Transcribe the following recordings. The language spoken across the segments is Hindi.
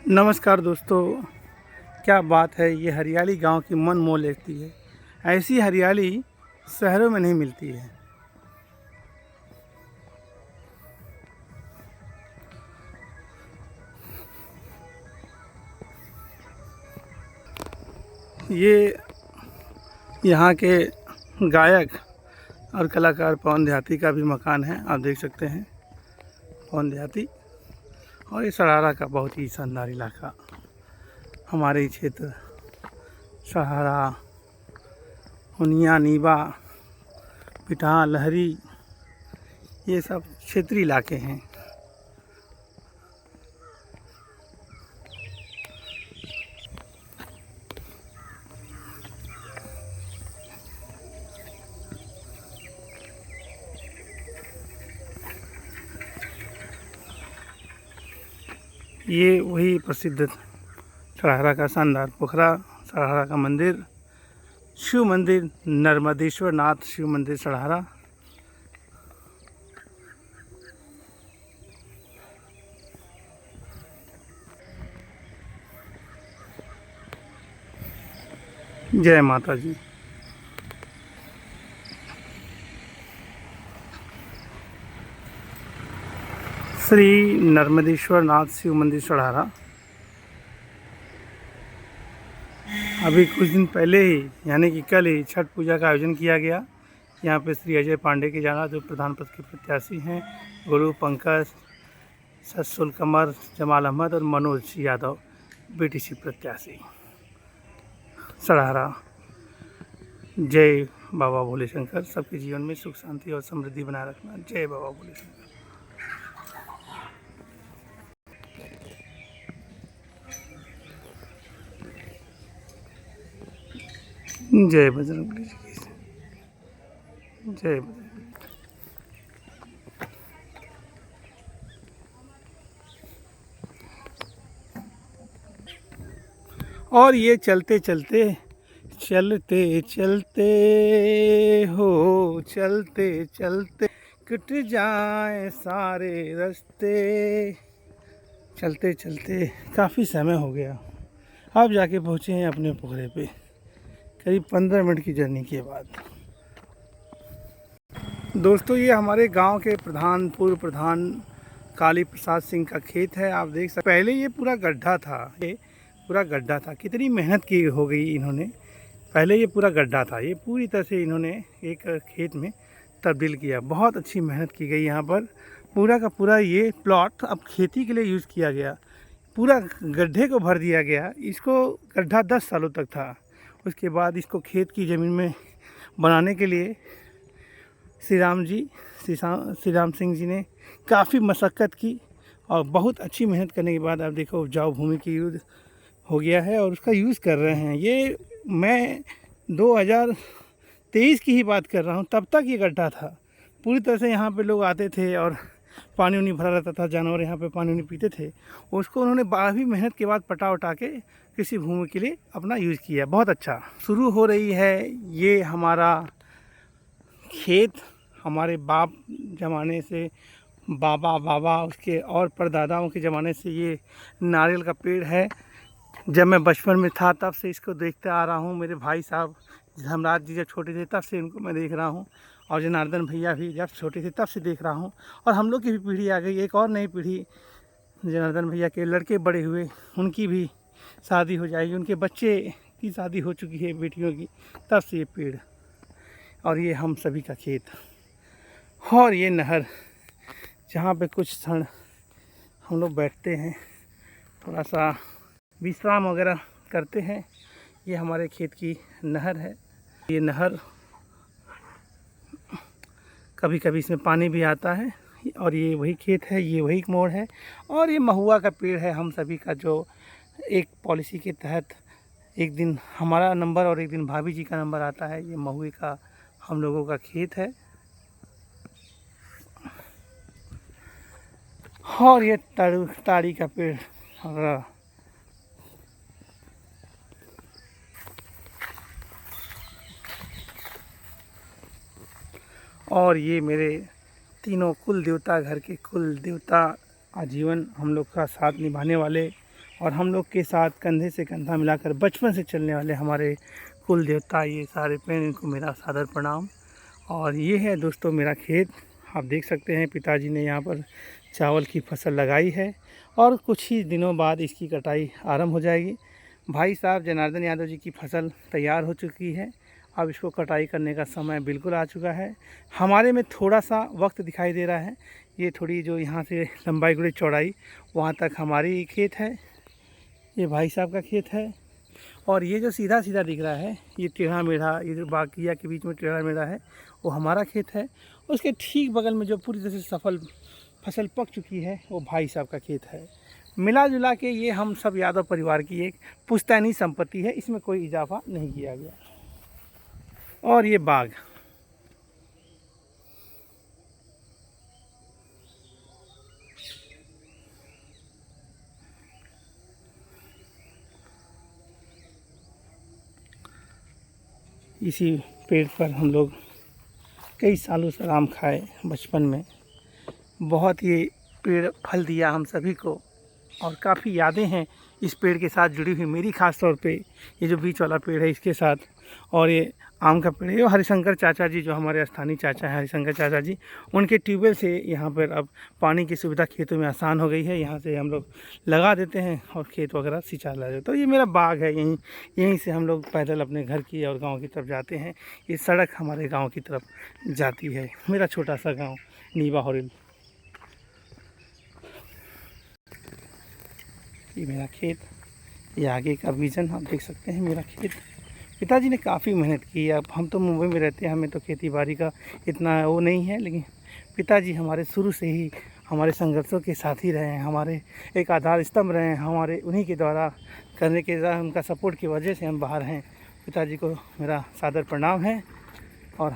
नमस्कार दोस्तों, क्या बात है। ये हरियाली गांव की मन मोह लेती है। ऐसी हरियाली शहरों में नहीं मिलती है। ये यहाँ के गायक और कलाकार पवन देहाती का भी मकान है, आप देख सकते हैं। पवन देहाती और ये सरारा का बहुत ही शानदार इलाका, हमारे ही क्षेत्र सहारा, हुनिया, नीबा, पिठा, लहरी, ये सब क्षेत्रीय इलाके हैं। ये वही प्रसिद्ध सहारा का शानदार पोखरा, सहारा का मंदिर, शिव मंदिर, नर्मदेश्वर नाथ शिव मंदिर सहारा। जय माता जी। श्री नर्मदेश्वर नाथ शिव मंदिर सहारा। अभी कुछ दिन पहले ही यानी कि कल ही छठ पूजा का आयोजन किया गया। यहाँ पे श्री अजय पांडे की जगह जो प्रधान पद के प्रत्याशी हैं, गुरु पंकज, ससुल कमर, जमाल अहमद और मनोज यादव बीटीसी प्रत्याशी सहारा। जय बाबा भोले शंकर, सबके जीवन में सुख शांति और समृद्धि बनाए रखना। जय बाबा भोले शंकर। जय बजरंगबली जी की जय बजरंग। और ये चलते चलते चलते चलते हो चलते चलते कट जाए सारे रास्ते। चलते चलते काफ़ी समय हो गया, अब जाके पहुँचे हैं अपने पोखरे पे, करीब 15 मिनट की जर्नी के बाद। दोस्तों, ये हमारे गांव के पूर्व प्रधान काली प्रसाद सिंह का खेत है। आप देख सकते, पहले ये पूरा गड्ढा था, ये पूरा गड्ढा था। कितनी मेहनत की हो गई इन्होंने। पहले ये पूरा गड्ढा था, ये पूरी तरह से इन्होंने एक खेत में तब्दील किया। बहुत अच्छी मेहनत की गई यहाँ पर। पूरा का पूरा ये प्लॉट अब खेती के लिए यूज़ किया गया। पूरा गड्ढे को भर दिया गया। इसको गड्ढा 10 सालों तक था। उसके बाद इसको खेत की ज़मीन में बनाने के लिए श्री राम सिंह जी ने काफ़ी मशक्क़त की और बहुत अच्छी मेहनत करने के बाद आप देखो उपजाऊ भूमि की यूज़ हो गया है और उसका यूज़ कर रहे हैं। ये मैं 2023 की ही बात कर रहा हूँ, तब तक ये गड्ढा था। पूरी तरह से यहाँ पे लोग आते थे और पानी उनी भरा रहता था, जानवर यहाँ पे पानी उनी पीते थे। उसको उन्होंने काफ़ी मेहनत के बाद पटा उठा के कृषि भूमि के लिए अपना यूज़ किया। बहुत अच्छा शुरू हो रही है ये हमारा खेत। हमारे बाप ज़माने से, बाबा उसके और परदादाओं के ज़माने से ये नारियल का पेड़ है। जब मैं बचपन में था तब से इसको देखते आ रहा हूँ। मेरे भाई साहब धर्मराज जी जब छोटे थे तब से इनको मैं देख रहा हूँ, और जनार्दन भैया भी जब छोटे थे तब से देख रहा हूँ। और हम लोग की भी पीढ़ी आ गई, एक और नई पीढ़ी। जनार्दन भैया के लड़के बड़े हुए, उनकी भी शादी हो जाएगी, उनके बच्चे की शादी हो चुकी है बेटियों की। तब से ये पेड़ और ये हम सभी का खेत और ये नहर, जहाँ पे कुछ क्षण हम लोग बैठते हैं, थोड़ा सा विश्राम वगैरह करते हैं। ये हमारे खेत की नहर है। ये नहर कभी कभी इसमें पानी भी आता है। और ये वही खेत है, ये वही मोड़ है। और ये महुआ का पेड़ है हम सभी का, जो एक पॉलिसी के तहत एक दिन हमारा नंबर और एक दिन भाभी जी का नंबर आता है। ये महुए का हम लोगों का खेत है। और ये ताड़ी का पेड़ वगैरह। और ये मेरे तीनों कुल देवता, घर के कुल देवता, आजीवन हम लोग का साथ निभाने वाले और हम लोग के साथ कंधे से कंधा मिलाकर बचपन से चलने वाले हमारे कुल देवता ये सारे पेड़, इनको मेरा सादर प्रणाम। और ये है दोस्तों मेरा खेत, आप देख सकते हैं पिताजी ने यहाँ पर चावल की फसल लगाई है और कुछ ही दिनों बाद इसकी कटाई आरंभ हो जाएगी। भाई साहब जनार्दन यादव जी की फसल तैयार हो चुकी है, अब इसको कटाई करने का समय बिल्कुल आ चुका है। हमारे में थोड़ा सा वक्त दिखाई दे रहा है, ये थोड़ी जो यहाँ से लंबाई गुड़ी चौड़ाई वहाँ तक हमारी खेत है, ये भाई साहब का खेत है। और ये जो सीधा सीधा दिख रहा है, ये टेढ़ा मेढ़ा, ये जो बाकिया के बीच में टेढ़ा मेढ़ा है, वो हमारा खेत है। उसके ठीक बगल में जो पूरी तरह से सफल फसल पक चुकी है, वो भाई साहब का खेत है। मिला जुला के ये हम सब यादव परिवार की एक पुश्तैनी संपत्ति है, इसमें कोई इजाफा नहीं किया गया। और ये बाग, इसी पेड़ पर हम लोग कई सालों से आम खाए बचपन में। बहुत ये पेड़ फल दिया हम सभी को और काफ़ी यादें हैं इस पेड़ के साथ जुड़ी हुई मेरी, ख़ास तौर पे ये जो बीच वाला पेड़ है इसके साथ। और ये आम का पेड़ है, ये हरिशंकर चाचा जी जो हमारे स्थानीय चाचा हैं, हरिशंकर चाचा जी, उनके ट्यूबवेल से यहाँ पर अब पानी की सुविधा खेतों में आसान हो गई है। यहाँ से हम लोग लगा देते हैं और खेत वगैरह सिंचा ला देते। तो ये मेरा बाग है, यहीं से हम लोग पैदल अपने घर की और गाँव की तरफ जाते हैं। ये सड़क हमारे गाँव की तरफ जाती है, मेरा छोटा सा गाँव नीवा होरिल। ये मेरा खेत, ये आगे का विज़न आप देख सकते हैं मेरा खेत। पिताजी ने काफ़ी मेहनत की। अब हम तो मुंबई में रहते हैं, हमें तो खेती बाड़ी का इतना वो नहीं है, लेकिन पिताजी हमारे शुरू से ही हमारे संघर्षों के साथ ही रहे हैं, हमारे एक आधार स्तंभ रहे हैं। हमारे उन्हीं के द्वारा करने के द्वारा उनका सपोर्ट की वजह से हम बाहर हैं। पिताजी को मेरा सादर प्रणाम है और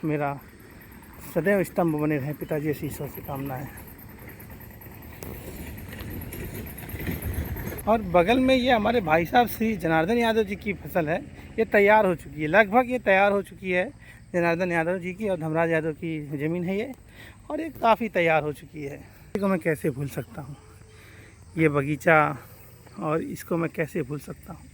मेरा सदैव स्तंभ बने रहें पिताजी, ऐसी ईश्वर से कामना है। और बगल में ये हमारे भाई साहब श्री जनार्दन यादव जी की फसल है, ये तैयार हो चुकी है, लगभग ये तैयार हो चुकी है। जनार्दन यादव जी की और धर्मराज यादव की ज़मीन है ये, और ये काफ़ी तैयार हो चुकी है। इसको मैं कैसे भूल सकता हूँ, ये बगीचा, और इसको मैं कैसे भूल सकता हूँ।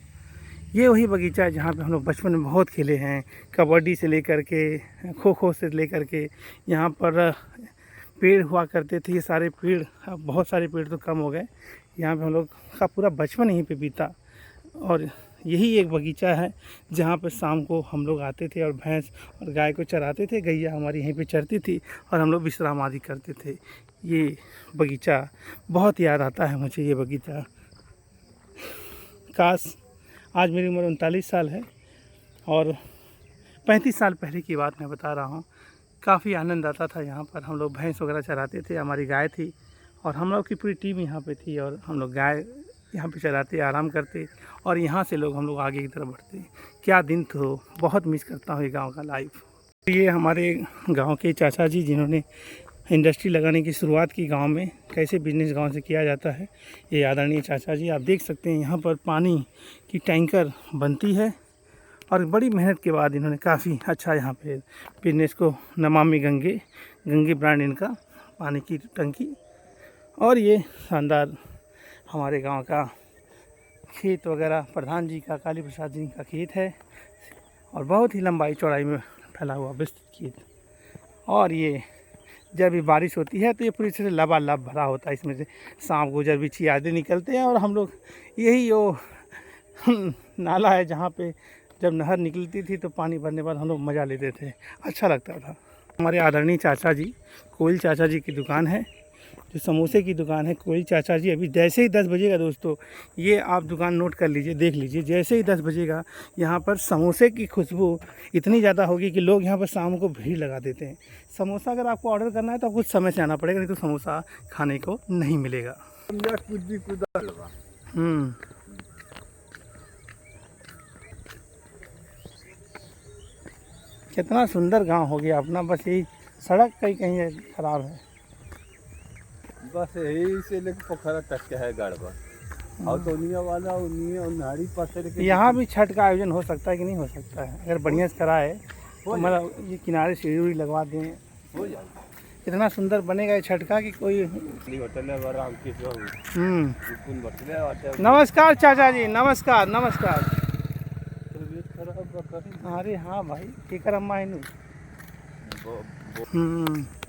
ये वही बगीचा है जहाँ पे हम लोग बचपन में बहुत खेले हैं, कबड्डी से लेकर के, खो खो से लेकर के। यहाँ पर पेड़ हुआ करते थे, ये सारे पेड़, अब बहुत सारे पेड़ तो कम हो गए। यहाँ पे हम लोग का पूरा बचपन यहीं पे बीता। और यही एक बगीचा है जहाँ पे शाम को हम लोग आते थे और भैंस और गाय को चराते थे। गैया हमारी यहीं पे चरती थी और हम लोग विश्राम आदि करते थे। ये बगीचा बहुत याद आता है मुझे, ये बगीचा। काश आज मेरी उम्र 39 साल है और 35 साल पहले की बात मैं बता रहा हूँ। काफ़ी आनंद आता था यहाँ पर, हम लोग भैंस वगैरह चराते थे, हमारी गाय थी और हम लोग की पूरी टीम यहाँ पे थी और हम लोग गाय यहाँ पे चराते, आराम करते और यहाँ से लोग हम लोग आगे की तरफ बढ़ते। क्या दिन तो, बहुत मिस करता हूँ ये गांव का लाइफ। ये हमारे गांव के चाचा जी जिन्होंने इंडस्ट्री लगाने की शुरुआत की गांव में, कैसे बिजनेस गांव से किया जाता है, ये आदरणीय चाचा जी। आप देख सकते हैं यहाँ पर पानी की टैंकर बनती है और बड़ी मेहनत के बाद इन्होंने काफ़ी अच्छा यहाँ पे बिजनेस को, नमामि गंगे ब्रांड इनका पानी की टंकी। और ये शानदार हमारे गांव का खेत वगैरह, प्रधान जी का, काली प्रसाद जी का खेत है और बहुत ही लंबाई चौड़ाई में फैला हुआ विस्तृत खेत। और ये जब भी बारिश होती है तो ये पूरी तरह से लबालब भरा होता है, इसमें से सांप गुजर बिच्छी आदि निकलते हैं। और हम लोग यही वो नाला है जहाँ पे जब नहर निकलती थी तो पानी भरने के बाद हम लोग मज़ा लेते थे, अच्छा लगता था। हमारे आदरणीय चाचा जी, कोयल चाचा जी की दुकान है, जो समोसे की दुकान है कोयल चाचा जी। अभी जैसे ही 10 बजेगा दोस्तों, ये आप दुकान नोट कर लीजिए, देख लीजिए, जैसे ही 10 बजेगा यहाँ पर समोसे की खुशबू इतनी ज़्यादा होगी कि लोग यहाँ पर शाम को भीड़ लगा देते हैं। समोसा अगर आपको ऑर्डर करना है तो आपको कुछ समय से आना पड़ेगा, नहीं तो समोसा खाने को नहीं मिलेगा। कितना सुंदर गांव हो गया अपना, बस यही सड़क कहीं खराब है, बस यही से लेकर पोखरा तक के है गड़बड़। और तो उनिया वाला उनिया नाड़ी पत्थर के। यहाँ भी छठ का आयोजन हो सकता है कि नहीं हो सकता है, अगर बढ़िया से कराए तो मतलब ये किनारे सीढ़ी लगवा दें, हो जाएगा। इतना सुंदर बनेगा ये छटका कि कोई। होटल है बड़ा हम किस बिल्कुल बटले आते नमस्कार चाचा जी, नमस्कार नमस्कार। तबीयत खराब बकरी अरे हाँ भाई, केकर अम्मा है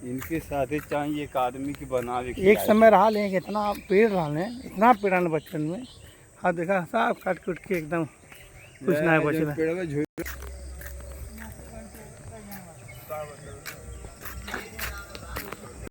इनके साथ ही चाहिए एक आदमी की बना एक समय रहा लें, इतना पेड़ रहा लें, इतना पेड़ आने बचपन में। हाँ देखा, सब काट कुट के एकदम कुछ ना है बचल।